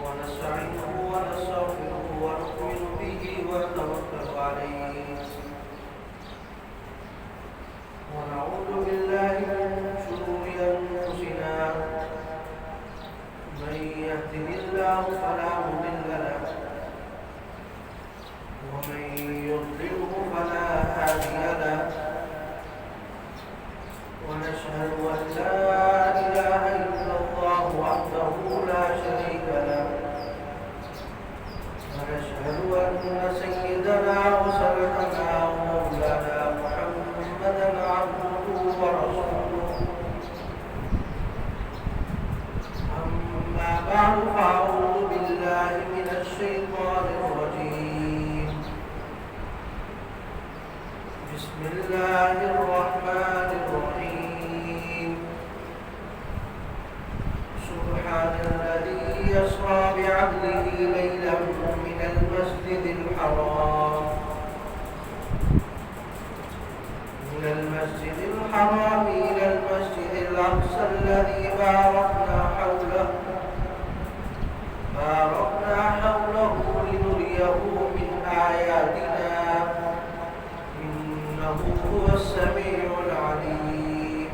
ونستعينه ونستغفره ونؤمن به ونتوكل عليه ونعوذ بالله من شرور أنفسنا من يهده الله فلا مضل له ومن يضلله فلا هادي له ونشهد أن لا إله إلا الله وحده لا شريك له ونشهد أن سيدنا وسندنا ومولانا محمدا عبده ورسوله أما بعد فأعوذ بالله من الشيطان الرجيم بسم الله الرحمن الرحيم سبحان الذي يسرى بعبده ليلا من المسجد الحرام إلى المسجد الأقصى الذي باركنا حوله لنريه من آياتنا إنه هو السميع العليم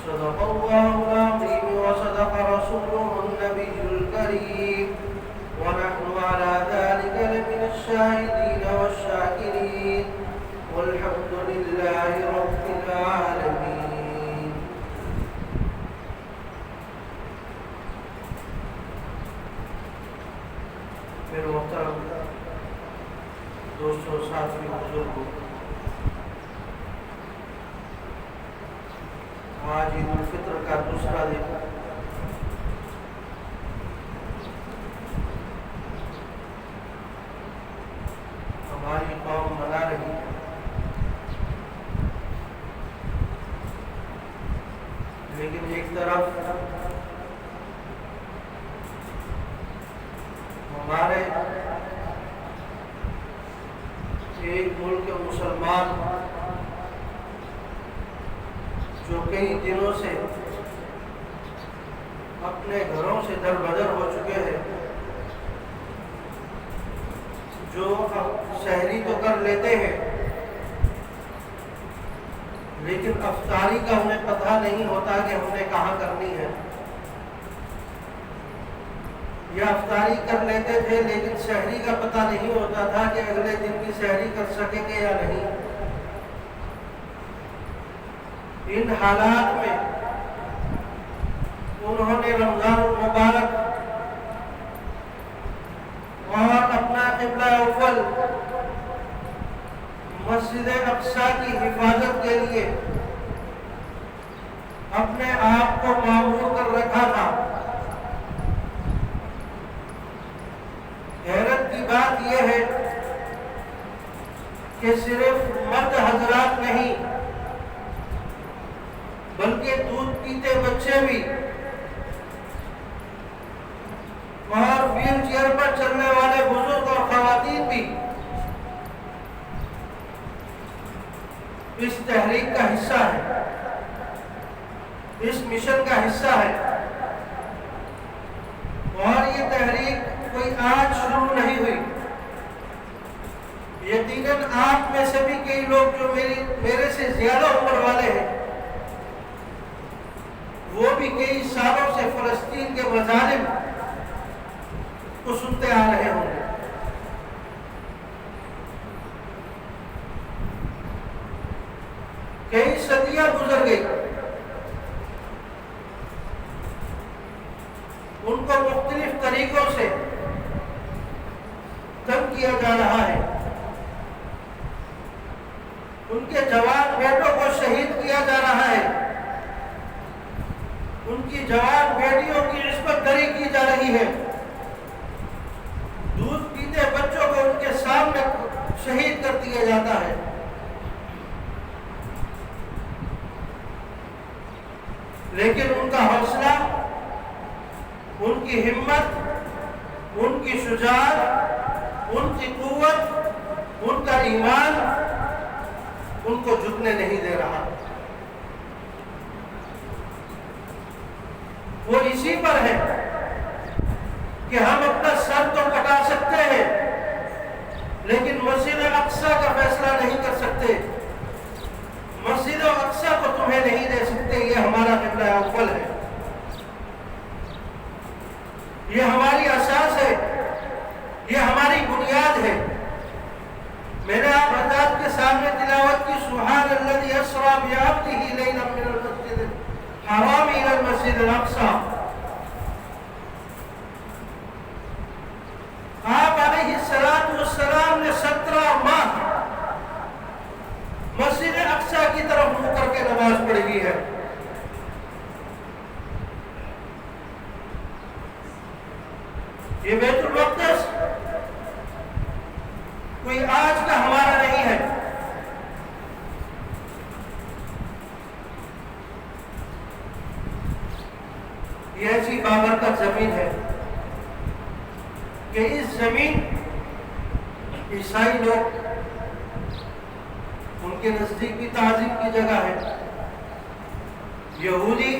صدق الله العظيم وصدق رسوله النبي الكريم ونحن على ذلك لمن الشاهدين والشاكرين والحمد لله رب العالمين میرے محترم دوستوں ساتھیوں بزرگوں، آج عید الفطر کا دوسرا دن ہماری قوم منا رہی ہے، لیکن ایک طرف ہمارے ایک ملک کے مسلمان جو کئی دنوں سے اپنے گھروں سے در بدر ہو چکے ہیں، جو سحری تو کر لیتے ہیں لیکن افطاری کا انہیں پتہ نہیں ہوتا کہ ہم نے کہاں کرنی ہے، یا افطاری کر لیتے تھے لیکن سحری کا پتہ نہیں ہوتا تھا کہ اگلے دن کی سحری کر سکیں گے یا نہیں۔ ان حالات میں انہوں نے رمضان المبارک اور اپنا قبلہ اول مسجد اقصی کی حفاظت کے لیے اپنے آپ کو معمور کر رکھا تھا۔ حیرت کی بات یہ ہے کہ صرف مرد حضرات نہیں بلکہ دودھ پیتے بچے بھی اور ویل چیئر پر چلنے والے بزرگ اور خواتین بھی اس تحریک کا حصہ ہے، اس مشن کا حصہ ہے۔ اور یہ تحریک کوئی آج شروع نہیں ہوئی، یقیناً آپ میں سے بھی کئی لوگ جو میرے سے زیادہ عمر والے ہیں وہ بھی کئی سالوں سے فلسطین کے مظالم کو سنتے آ رہے ہوں گے۔ کئی صدیاں گزر گئی، ان کو مختلف طریقوں سے تنگ کیا جا رہا ہے، ان کے جوان بیٹوں کو شہید کیا جا رہا ہے، ان کی جوان بیٹیوں کی عصمت دری کی جا رہی ہے، دودھ پیتے بچوں کو ان کے سامنے شہید کر دیا جاتا ہے۔ لیکن ان کا حوصلہ، ان کی ہمت، ان کی شجاعت، ان کی قوت، ان کا ایمان ان کو جھکنے نہیں دے رہا۔ وہ اسی پر ہے کہ ہم اپنا سر تو کٹا سکتے ہیں لیکن مسجد اقصی کا فیصلہ نہیں کر سکتے، مسجد اقصی کو تمہیں نہیں دے سکتے، یہ ہمارا قبلہ اول ہے، یہ ہماری اساس ہے، یہ ہماری بنیاد ہے۔ میں نے آپ حضرات کے سامنے تلاوت کی سبحان الذی اسری بعبدہ لیلا من المسجد الحرام الی المسجد الاقصی۔ آپ علیہ السلام نے 17 ماہ مسجد اقصی کی طرف منہ کر کے نماز پڑھی ہے۔ یہ بیت المقدس کوئی آج کا ہمارا نہیں ہے، یہ ایسی بابرکت زمین ہے کہ اس زمین عیسائی لوگ ان کے نزدیک بھی تعظیم کی جگہ ہے، یہودی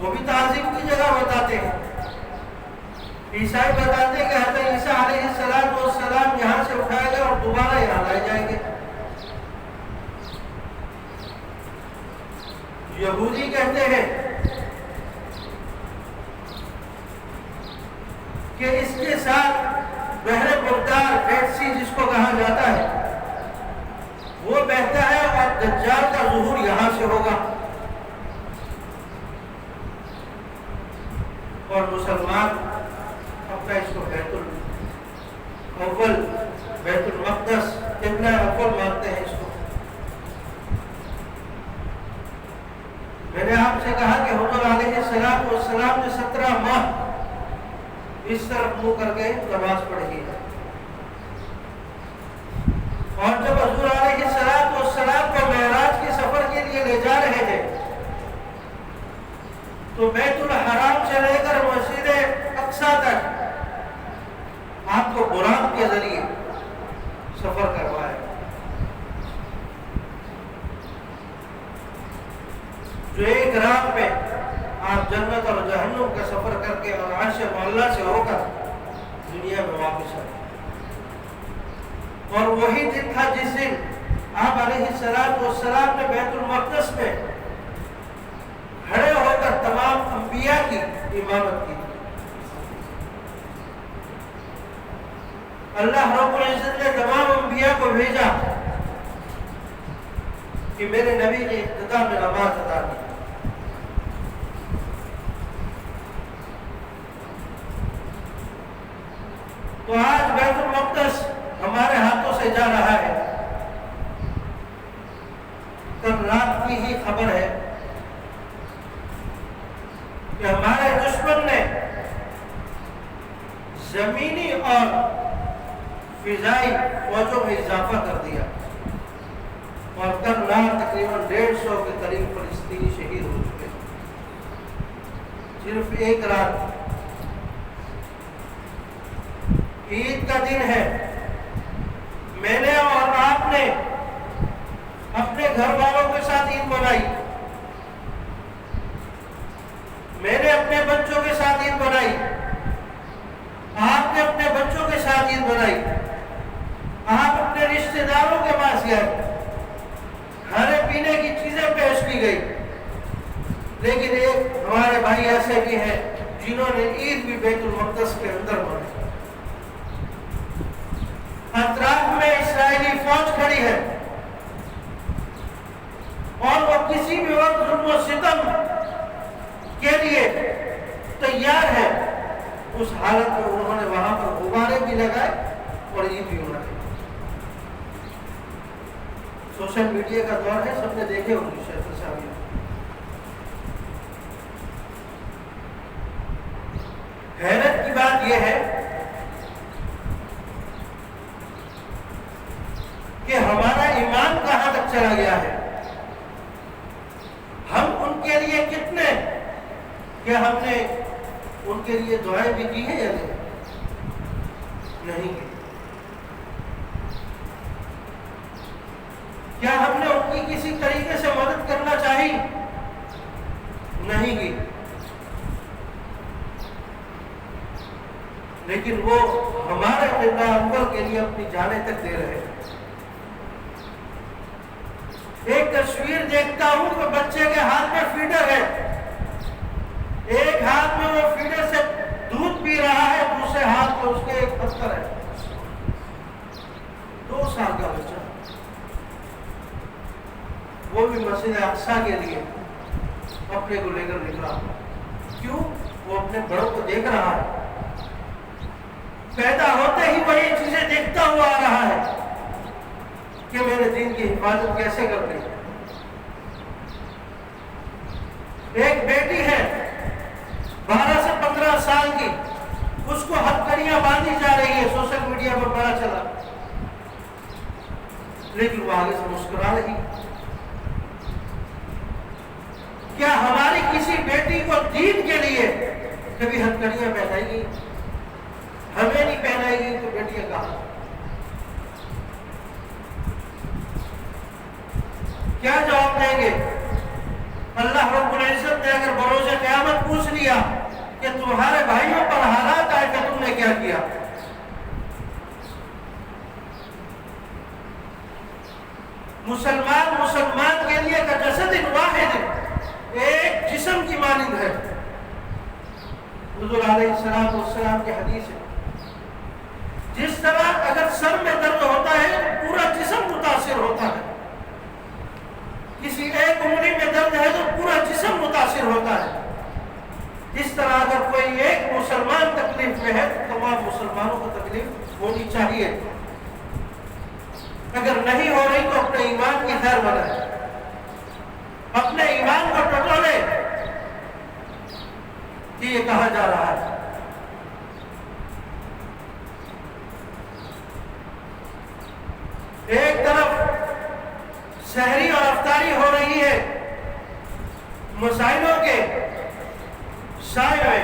وہ بھی تعظیم کی جگہ بتاتے ہیں، عیسائی بتاتے ہیں کہ حضرت عیسیٰ علیہ السلام یہاں سے اٹھائے گئے اور دوبارہ یہاں لائے جائیں گے۔ یہودی کہتے ہیں کہ اس کے ساتھ بحر مردار ریڈ سی جس کو کہا جاتا ہے وہ بہتا ہے اور دجال کا ظہور یہاں سے ہوگا، اور مسلمان اپنا اس کو بیت الاول بیت المقدس قبلہ اول مانتے ہیں۔ اس کو میں نے آپ سے کہا کہ حضور علیہ السلام نے 17 ماہ اس طرف منہ کر کے نماز پڑھی ہے، اور جب حضور علیہ السلام کو معراج کے سفر کے لیے لے جا رہے تھے تو بیت الحرام سے لے کر مسجد اقصی تک آپ کو براق کے ذریعے سفر کروایا، جو ایک رات میں آپ جنت اور جہنم کا سفر کر کے اور عرش معلیٰ سے ہو کر دنیا میں واپس آئے، اور وہی دن تھا جس دن آپ علیہ السلام نے بیت المقدس میں کھڑے ہو کر تمام انبیاء کی امامت کی۔ اللہ رب العزت نے تمام انبیاء کو بھیجا کہ میرے نبی نے اختتام میں نماز ادا کی۔ تو آج بیت المقدس ہمارے ہاتھوں سے جا رہا ہے۔ کل رات کی ہی خبر ہے کہ ہمارے دشمن نے زمینی اور فضائی فوجوں میں اضافہ کر دیا، اور کل رات تقریباً 150 کے قریب فلسطینی شہید ہو چکے، صرف ایک رات۔ عید کا دن ہے، میں نے اور آپ نے اپنے گھر والوں کے ساتھ عید منائی، میں نے اپنے بچوں کے ساتھ عید منائی، آپ نے اپنے بچوں کے ساتھ عید منائی، آپ اپنے رشتہ داروں کے پاس گئے، کھانے پینے کی چیزیں پیش کی گئی، لیکن ایک ہمارے بھائی ایسے بھی ہیں جنہوں نے عید بھی بیت المقدس کے اندر منائی۔ اطراف میں اسرائیلی فوج کھڑی ہے اور وہ کسی بھی وقت ظلم و ستم کے لیے تیار ہے، اس حالت میں انہوں نے وہاں پر غبارے بھی لگائے اور عید بھی منائی۔ سوشل میڈیا کا دور ہے، سب نے دیکھے ہوں گے شیخ صاحب۔ حیرت کی بات یہ ہے کہ ہمارا ایمان کہاں تک چلا گیا ہے۔ ہم ان کے لیے کتنے، کیا ہم نے ان کے لیے دعائیں بھی کی ہیں یا نہیں کی؟ کیا ہم نے ان کی کسی طریقے سے مدد کرنا چاہی؟ نہیں کی۔ لیکن وہ ہمارے قبلہ اول کے لیے اپنی جانیں تک دے رہے ہیں۔ ایک تصویر دیکھتا ہوں کہ بچے کے ہاتھ میں فیڈر ہے، ایک ہاتھ میں وہ فیڈر سے دودھ پی رہا ہے، دوسرے ہاتھ میں اس کے ایک پتھر ہے، 2 سال کا بچہ، وہ بھی مسجد اقصیٰ کے لیے اپنے کو لے کر نکلا۔ کیوں؟ وہ اپنے بڑوں کو دیکھ رہا ہے، پیدا ہوتے ہی وہی چیزیں دیکھتا ہوا آ رہا ہے کہ میرے دین کی حفاظت کیسے کرنی۔ ایک بیٹی ہے 12 سے 15 سال کی، اس کو ہتھکڑیاں باندھی جا رہی ہے، سوشل میڈیا پر پتا چلا، لیکن وہ آگے سے مسکرا رہی۔ کیا ہماری کسی بیٹی کو دین کے لیے کبھی ہتھکڑیاں پہنائے گی؟ ہمیں نہیں پہنائے گی تو بیٹیاں کہاں؟ کیا جواب دیں گے؟ اللہ رب العزت نے اگر بروز قیامت پوچھ لیا کہ تمہارے بھائیوں پر حالات آئے کہ تم نے کیا کیا؟ مسلمان کے لیے کا جسد واحد، ایک جسم کی مانند ہے۔ حضور علیہ السلام کی حدیث ہے، جس طرح اگر سر میں درد ہوتا ہے تو پورا جسم متاثر ہوتا ہے، کسی ایک انگلی میں درد ہے تو پورا جسم متاثر ہوتا ہے، اس طرح اگر کوئی ایک مسلمان تکلیف میں ہے تو تمام مسلمانوں کو تکلیف ہونی چاہیے۔ اگر نہیں ہو رہی تو اپنے ایمان کی خیر بنائے، اپنے ایمان کو ٹٹولے کہ یہ کہا جا رہا ہے۔ ایک طرف سحری اور افطاری ہو رہی ہے، مسائلوں کے سائے میں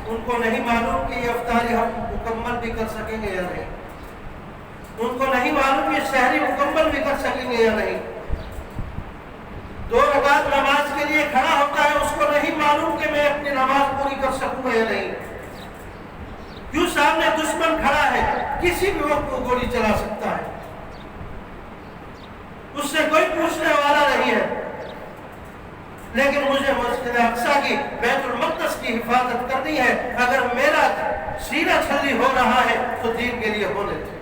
ان کو نہیں معلوم کہ یہ افطاری ہم مکمل بھی کر سکیں گے یا نہیں، ان کو نہیں معلوم یہ سحری مکمل بھی کر سکیں گے یا نہیں، 2 رکعت نماز کے لیے کھڑا ہوتا ہے، اس کو نہیں معلوم کہ میں اپنی نماز پوری کر سکوں گا یا نہیں، کیوں سامنے دشمن کھڑا ہے، کسی بھی وقت کو گولی چلا سکتا ہے، اس سے کوئی پوچھنے والا نہیں ہے، لیکن مجھے مسجد اقصیٰ کی بیت المقدس کی حفاظت کرنی ہے، اگر میرا سینہ چھلی ہو رہا ہے تو دین کے لیے ہونے دیں۔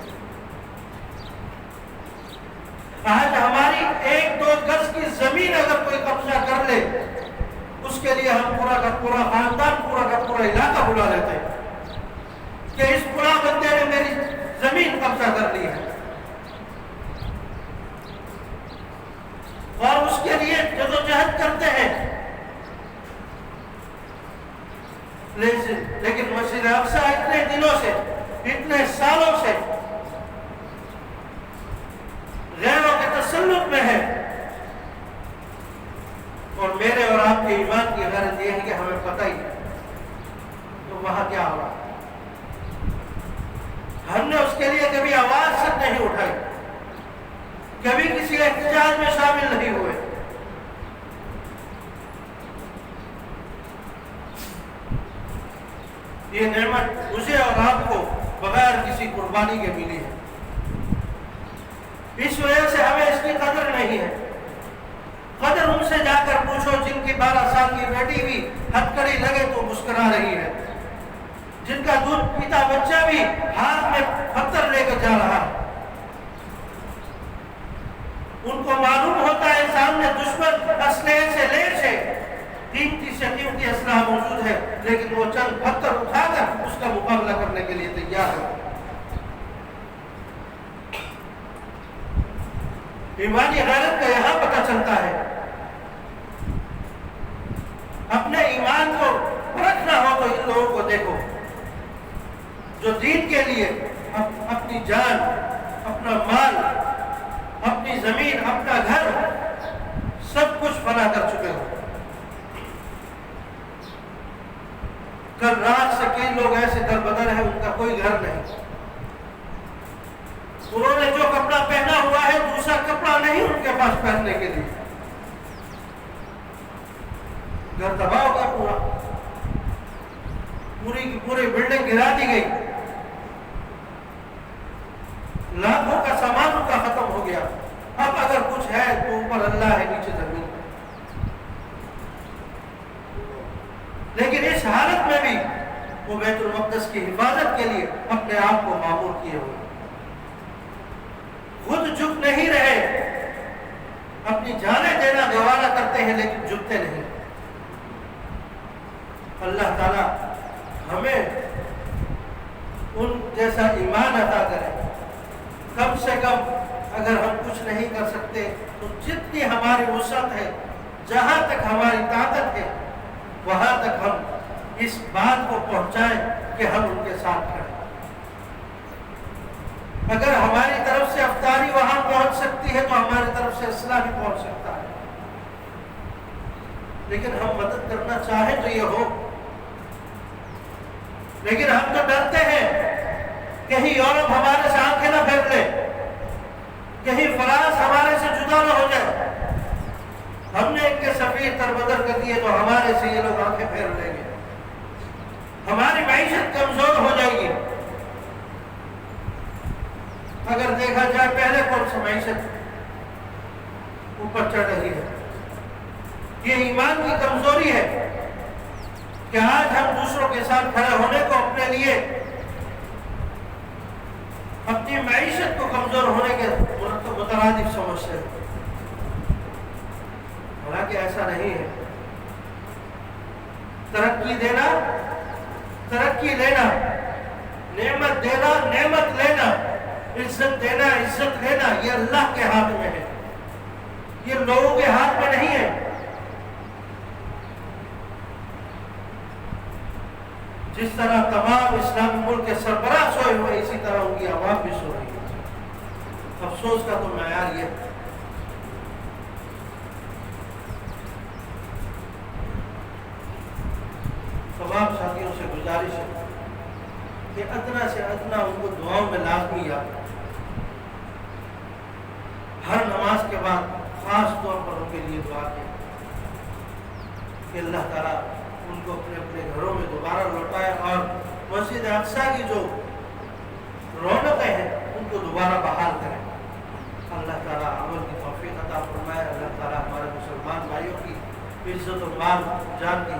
آج ہماری 1-2 گز کی زمین اگر کوئی قبضہ کر لے، اس کے لیے ہم پورا کا پورا خاندان، پورا کا پورا علاقہ بلا لیتے ہیں کہ اس پورا بندے نے میری زمین قبضہ کر لی ہے، اور اس کے لیے جدوجہد کرتے ہیں، لیکن مسجد اقصیٰ اتنے دنوں سے، اتنے سالوں سے غیروں کے تسلط میں ہے، اور میرے اور آپ کے ایمان کی غرض یہ ہے کہ ہمیں پتہ ہی ہے تو وہاں کیا ہوا۔ ہم نے اس کے لیے کبھی آواز تک نہیں اٹھائی، کبھی کسی احتجاج میں شامل نہیں ہوئے۔ یہ نعمت مجھے اور آپ کو بغیر کسی قربانی کے ملی ہے، اس وجہ سے ہمیں اس کی قدر نہیں ہے۔ قدر ان سے جا کر پوچھو جن کی 12 سال کی بیٹی بھی ہتھکڑی لگے تو مسکرا رہی ہے، جن کا دودھ پیتا بچہ بھی ہاتھ میں پتھر لے کر جا رہا ہے، ان کو معلوم ہوتا ہے سامنے دشمن اسلحے سے لیس ہے، قیمتی سے قیمتی اسلحہ موجود ہے، لیکن وہ چند پتھر اٹھا کر اس کا مقابلہ کرنے کے لیے تیار ہے۔ ایمانی غیرت کا یہاں پتہ چلتا ہے۔ اپنے ایمان کو پرکھنا ہو تو ان لوگوں کو دیکھو جو دین کے لیے اپنی جان، اپنا مال، اپنی زمین، اپنا گھر سب کچھ فنا کر چکے ہو۔ کل رات سے کئی لوگ ایسے دربدر ہیں ان کا کوئی گھر نہیں، انہوں نے جو کپڑا پہنا ہوا ہے دوسرا کپڑا نہیں ان کے پاس پہننے کے لیے، گھر تباہ ہوگا، پوری کی پوری بلڈنگ گرا دی گئی، لاکھوں کا سامان ان کا ختم ہو گیا، اب اگر کچھ ہے تو اوپر اللہ ہے، نیچے زمین ہے۔ لیکن اس حالت میں بھی وہ بیت المقدس کی حفاظت کے لیے اپنے آپ کو معمور کیے ہوئے، خود جھک نہیں رہے، اپنی جانیں دینا گوارا کرتے ہیں لیکن جھکتے نہیں۔ اللہ تعالیٰ ہمیں ان جیسا ایمان عطا کرے۔ کم سے کم اگر ہم کچھ نہیں کر سکتے تو جتنی ہماری وسعت ہے، جہاں تک ہماری طاقت ہے، وہاں تک ہم اس بات کو پہنچائیں کہ ہم ان کے ساتھ کھڑے۔ اگر ہماری طرف سے افطاری وہاں پہنچ سکتی ہے تو ہماری طرف سے اسلحہ بھی پہنچ سکتا ہے، لیکن ہم مدد کرنا چاہیں تو یہ ہو۔ لیکن ہم تو ڈرتے ہیں کہیں یورپ ہمارے سے آنکھیں نہ پھیر لے، کہیں فرانس ہمارے سے جدا نہ ہو جائے، ہم نے ایک کے سفیر تربدر کر دیے تو ہمارے سے یہ لوگ آنکھیں پھیر لیں گے، ہماری معیشت کمزور ہو جائے گی۔ اگر دیکھا جائے پہلے کون سی معیشت اوپر چڑھ رہی ہے، یہ ایمان کی کمزوری ہے کہ آج ہم دوسروں کے ساتھ کھڑے ہونے کو اپنے لیے اپنی معیشت کو کمزور ہونے کے مترادف سمجھتے ہیں، حالانکہ ایسا نہیں ہے۔ ترقی دینا، ترقی لینا، نعمت دینا، نعمت لینا، عزت دینا، عزت لینا، یہ اللہ کے ہاتھ میں ہے، یہ لوگوں کے ہاتھ میں نہیں ہے۔ جس طرح تمام اسلامی ملک کے سربراہ سوئے ہوئے، اسی طرح ان کی عوام بھی سو رہی ہے۔ افسوس کا تو معیار یہ ہے۔ تمام ساتھیوں سے گزارش ہے کہ ادنا سے ادنا ان کو دعاؤں میں لازمی یاد رکھیں۔ ہر نماز کے بعد خاص طور پر ان کے لیے دعا کریں کہ اللہ تعالیٰ ان کو اپنے اپنے گھروں میں دوبارہ لوٹائے اور مسجد اقصیٰ کی جو رونقیں ہیں ان کو دوبارہ بحال کریں۔ اللہ تعالیٰ عمل کی توفیق عطا فرمائے۔ اللہ تعالیٰ ہمارے مسلمان بھائیوں کی عزت و مال جان کی